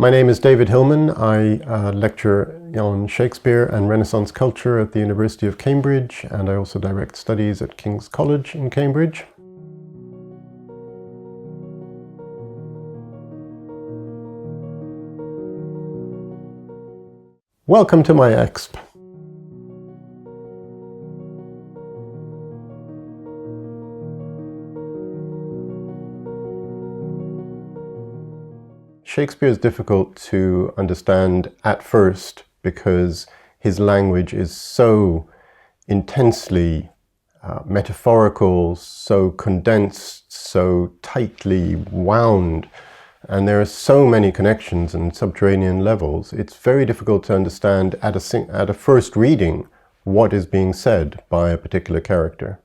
My name is David Hillman. I lecture on Shakespeare and Renaissance culture at the University of Cambridge, and I also direct studies at King's College in Cambridge. Welcome to my exp. Shakespeare is difficult to understand at first because his language is so intensely metaphorical, so condensed, so tightly wound, and there are so many connections and subterranean levels. It's very difficult to understand at a first reading what is being said by a particular character.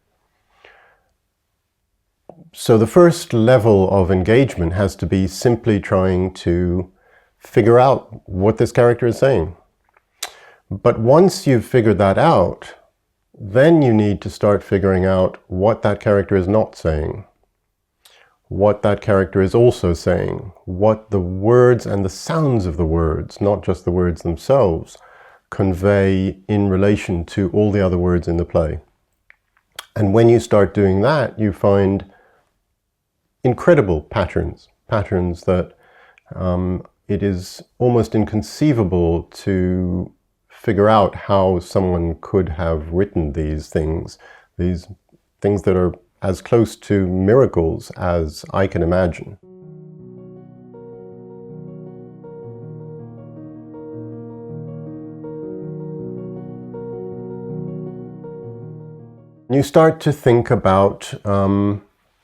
So the first level of engagement has to be simply trying to figure out what this character is saying. But once you've figured that out, then you need to start figuring out what that character is not saying, what that character is also saying, what the words and the sounds of the words, not just the words themselves, convey in relation to all the other words in the play. And when you start doing that, you find incredible patterns that it is almost inconceivable to figure out how someone could have written these things that are as close to miracles as I can imagine. You start to think about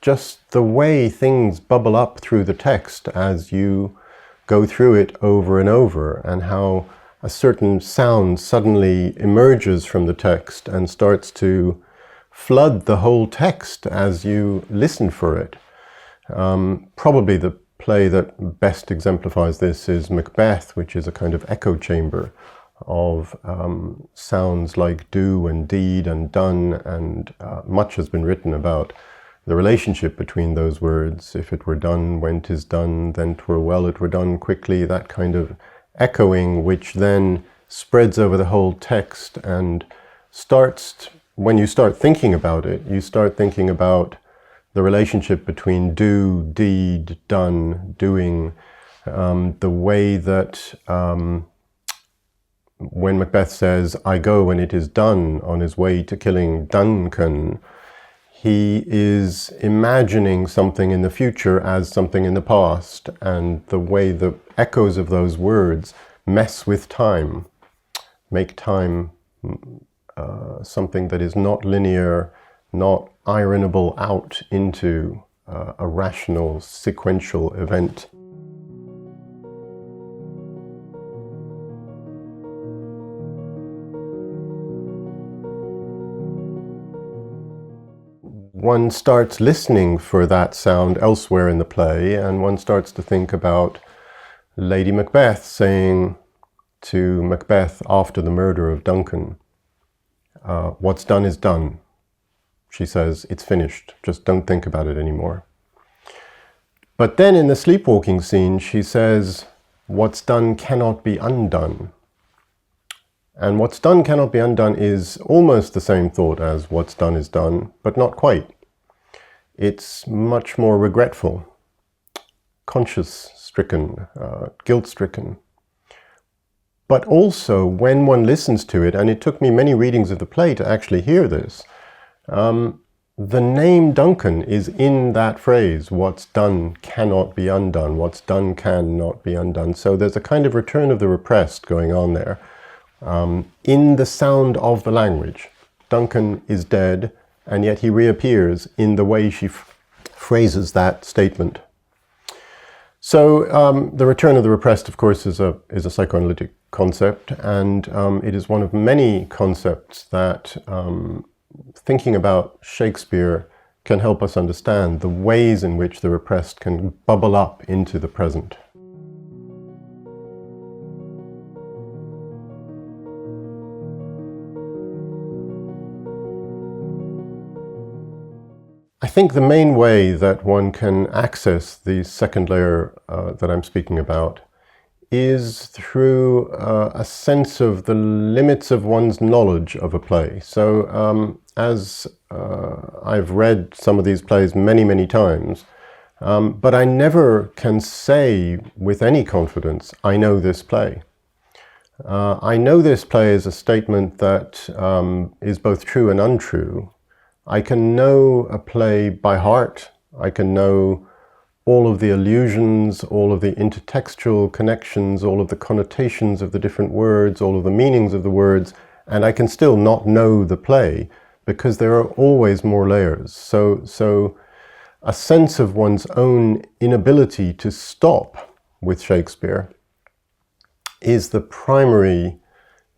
just the way things bubble up through the text as you go through it over and over, and how a certain sound suddenly emerges from the text and starts to flood the whole text as you listen for it. Probably the play that best exemplifies this is Macbeth, which is a kind of echo chamber of sounds like do and deed and done, and much has been written about the relationship between those words. If it were done when 'tis done, then 'twere well it were done quickly, that kind of echoing, which then spreads over the whole text and starts, when you start thinking about it, you start thinking about the relationship between do, deed, done, doing, the way that when Macbeth says, "I go when it is done," on his way to killing Duncan, he is imagining something in the future as something in the past, and the way the echoes of those words mess with time, make time something that is not linear, not ironable out into a rational, sequential event. One starts listening for that sound elsewhere in the play, and one starts to think about Lady Macbeth saying to Macbeth after the murder of Duncan, "What's done is done." She says, "It's finished, just don't think about it anymore." But then in the sleepwalking scene, she says, "What's done cannot be undone." And what's done cannot be undone is almost the same thought as what's done is done, but not quite. It's much more regretful, conscience-stricken, guilt-stricken. But also, when one listens to it, and it took me many readings of the play to actually hear this, the name Duncan is in that phrase, what's done cannot be undone, what's done cannot be undone. So there's a kind of return of the repressed going on there. In the sound of the language. Duncan is dead, and yet he reappears in the way she phrases that statement. So the return of the repressed, of course, is a psychoanalytic concept, and it is one of many concepts that thinking about Shakespeare can help us understand the ways in which the repressed can bubble up into the present. I think the main way that one can access the second layer that I'm speaking about is through a sense of the limits of one's knowledge of a play. So as I've read some of these plays many, many times, but I never can say with any confidence, I know this play. I know this play is a statement that is both true and untrue. I can know a play by heart. I can know all of the allusions, all of the intertextual connections, all of the connotations of the different words, all of the meanings of the words, and I can still not know the play because there are always more layers. So a sense of one's own inability to stop with Shakespeare is the primary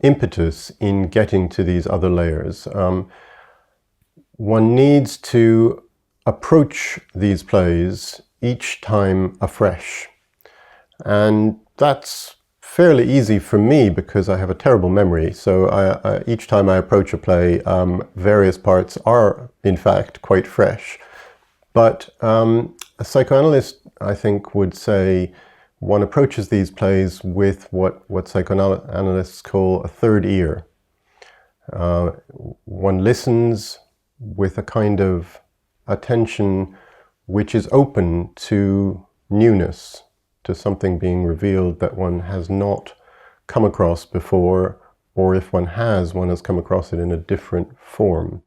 impetus in getting to these other layers. One needs to approach these plays each time afresh. And that's fairly easy for me because I have a terrible memory. So each time I approach a play, various parts are in fact quite fresh. But a psychoanalyst, I think, would say one approaches these plays with what psychoanalysts call a third ear. One listens with a kind of attention which is open to newness, to something being revealed that one has not come across before, or if one has come across it in a different form.